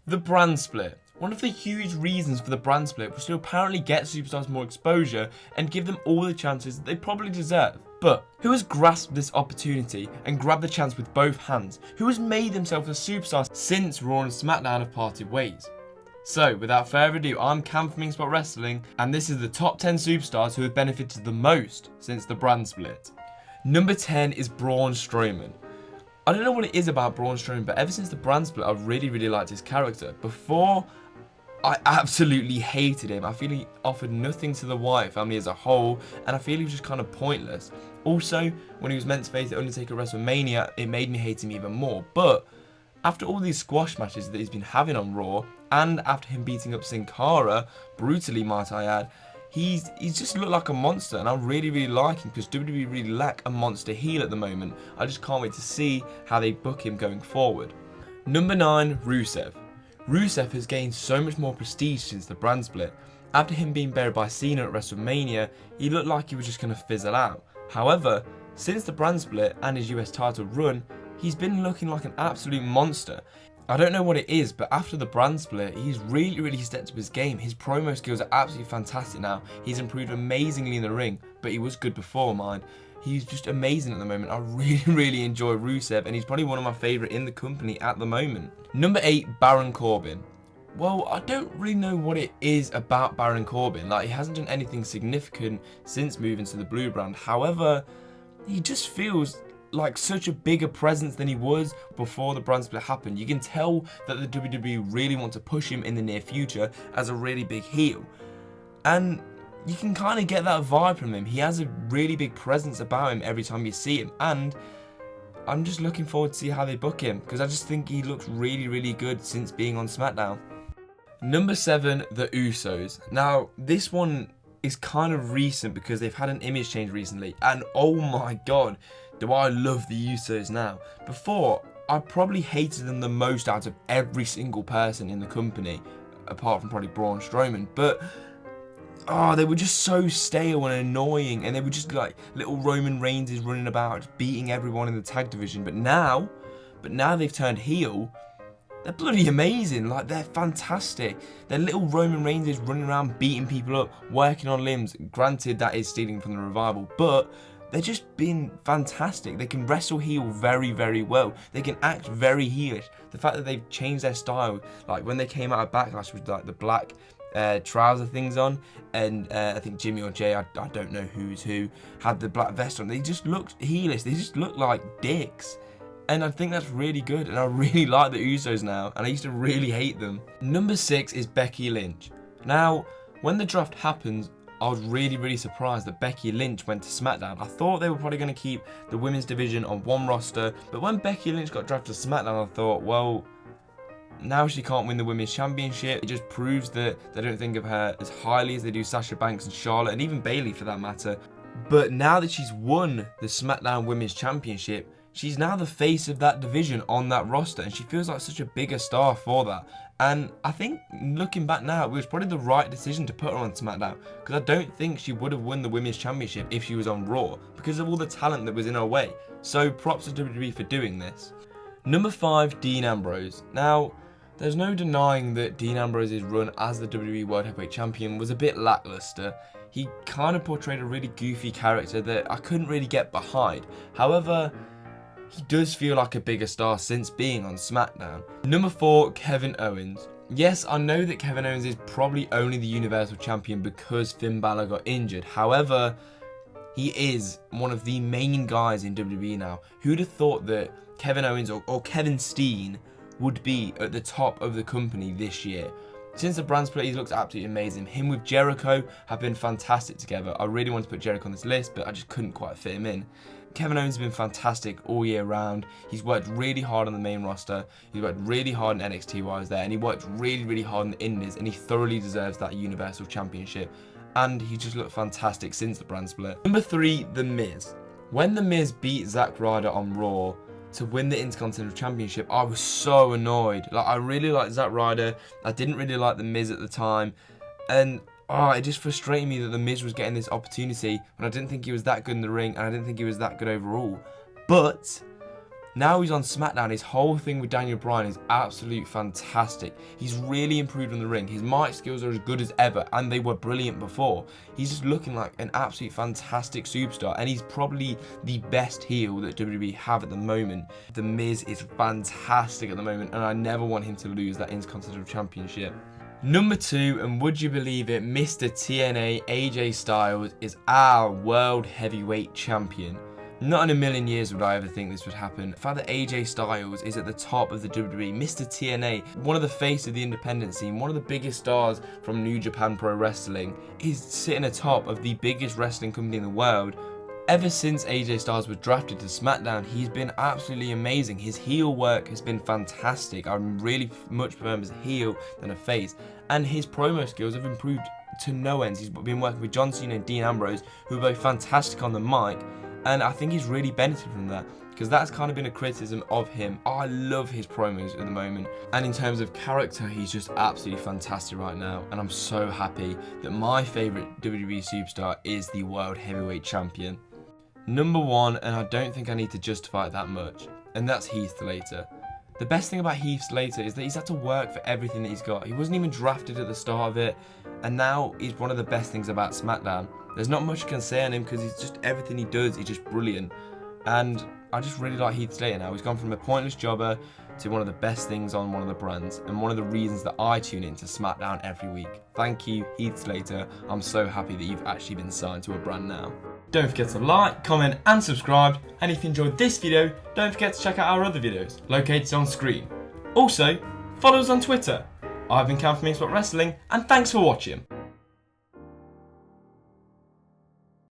The brand split. One of the huge reasons for the brand split was to apparently get superstars more exposure and give them all the chances that they probably deserve. But who has grasped this opportunity and grabbed the chance with both hands? Who has made themselves a superstar since Raw and SmackDown have parted ways? So, without further ado, I'm Cam from InkSpot Wrestling, and this is the top 10 superstars who have benefited the most since the brand split. Number 10 is Braun Strowman. I don't know what it is about Braun Strowman, but ever since the brand split, I've really liked his character. Before, I absolutely hated him. I feel he offered nothing to the Wyatt family as a whole, and I feel he was just kind of pointless. Also, when he was meant to face the Undertaker at WrestleMania, it made me hate him even more. But after all these squash matches that he's been having on Raw, and after him beating up Sin Cara, brutally might I add, he's just looked like a monster, and I really like him because WWE really lack a monster heel at the moment. I just can't wait to see how they book him going forward. Number 9, Rusev. Rusev has gained so much more prestige since the brand split. After him being buried by Cena at WrestleMania, he looked like he was just going to fizzle out. However, since the brand split and his US title run, he's been looking like an absolute monster. I don't know what it is, but after the brand split, he's really stepped up his game. His promo skills are absolutely fantastic now. He's improved amazingly in the ring, but he was good before, mind. He's just amazing at the moment. I really enjoy Rusev, and he's probably one of my favourite in the company at the moment. Number 8, Baron Corbin. Well, I don't really know what it is about Baron Corbin. Like, he hasn't done anything significant since moving to the Blue brand. However, he just feels like such a bigger presence than he was before the brand split happened. You can tell that the WWE really want to push him in the near future as a really big heel, and you can kind of get that vibe from him. He has a really big presence about him every time you see him, and I'm just looking forward to see how they book him because I just think he looks really good since being on SmackDown. Number 7, the Usos. Now, this one is kind of recent because they've had an image change recently, and oh my god, do I love the Usos now. Before, I probably hated them the most out of every single person in the company, apart from probably Braun Strowman, but they were just so stale and annoying, and they were just like little Roman Reigns running about, just beating everyone in the tag division. But now they've turned heel. They're bloody amazing. Like, they're fantastic. They're little Roman Reigns running around beating people up, working on limbs. Granted, that is stealing from the Revival, but they're just been fantastic. They can wrestle heel very well. They can act very heelish. The fact that they've changed their style, like when they came out of Backlash with like the black trouser things on, and I think Jimmy or Jay, I don't know who's who, had the black vest on. They just looked heelish. They just looked like dicks. And I think that's really good, and I really like the Usos now, and I used to really hate them. Number 6 is Becky Lynch. Now, when the draft happened, I was really surprised that Becky Lynch went to SmackDown. I thought they were probably going to keep the women's division on one roster, but when Becky Lynch got drafted to SmackDown, I thought, well, now she can't win the women's championship. It just proves that they don't think of her as highly as they do Sasha Banks and Charlotte, and even Bayley for that matter. But now that she's won the SmackDown Women's Championship, she's now the face of that division on that roster, and she feels like such a bigger star for that. And I think, looking back now, it was probably the right decision to put her on SmackDown, because I don't think she would have won the Women's Championship if she was on Raw, because of all the talent that was in her way. So props to WWE for doing this. Number 5, Dean Ambrose. Now, there's no denying that Dean Ambrose's run as the WWE World Heavyweight Champion was a bit lackluster. He kind of portrayed a really goofy character that I couldn't really get behind. However, he does feel like a bigger star since being on SmackDown. Number 4, Kevin Owens. Yes, I know that Kevin Owens is probably only the Universal Champion because Finn Balor got injured. However, he is one of the main guys in WWE now. Who'd have thought that Kevin Owens or Kevin Steen would be at the top of the company this year? Since the brand split, he's looked absolutely amazing. Him with Jericho have been fantastic together. I really wanted to put Jericho on this list, but I just couldn't quite fit him in. Kevin Owens has been fantastic all year round. He's worked really hard on the main roster. He's worked really hard in NXT while I was there, and he worked really hard in the Indies, and he thoroughly deserves that Universal Championship. And he just looked fantastic since the brand split. Number 3, The Miz. When The Miz beat Zack Ryder on Raw to win the Intercontinental Championship, I was so annoyed. Like, I really liked Zack Ryder. I didn't really like The Miz at the time, and it just frustrated me that The Miz was getting this opportunity when I didn't think he was that good in the ring, and I didn't think he was that good overall. But Now he's on SmackDown, his whole thing with Daniel Bryan is absolute fantastic. He's really improved on the ring. His mic skills are as good as ever, and they were brilliant before. He's just looking like an absolute fantastic superstar, and he's probably the best heel that WWE have at the moment. The Miz is fantastic at the moment, and I never want him to lose that Intercontinental Championship. Number 2, and would you believe it, Mr. TNA AJ Styles is our World Heavyweight Champion. Not in a million years would I ever think this would happen. The fact that AJ Styles is at the top of the WWE, Mr. TNA, one of the face of the independent scene, one of the biggest stars from New Japan Pro Wrestling, is sitting atop of the biggest wrestling company in the world. Ever since AJ Styles was drafted to SmackDown, he's been absolutely amazing. His heel work has been fantastic. I really much prefer him as a heel than a face. And his promo skills have improved to no ends. He's been working with John Cena and Dean Ambrose, who are both fantastic on the mic. And I think he's really benefited from that, because that's kind of been a criticism of him. I love his promos at the moment. And in terms of character, he's just absolutely fantastic right now. And I'm so happy that my favourite WWE superstar is the World Heavyweight Champion. Number 1, and I don't think I need to justify it that much, and that's Heath Slater. The best thing about Heath Slater is that he's had to work for everything that he's got. He wasn't even drafted at the start of it, and now he's one of the best things about SmackDown. There's not much you can say on him because he's just, everything he does, he's just brilliant. And I just really like Heath Slater now. He's gone from a pointless jobber to one of the best things on one of the brands, and one of the reasons that I tune into SmackDown every week. Thank you, Heath Slater. I'm so happy that you've actually been signed to a brand now. Don't forget to like, comment and subscribe, and if you enjoyed this video, don't forget to check out our other videos, located on screen. Also, follow us on Twitter. I've been Cam from InkSpot Wrestling, and thanks for watching.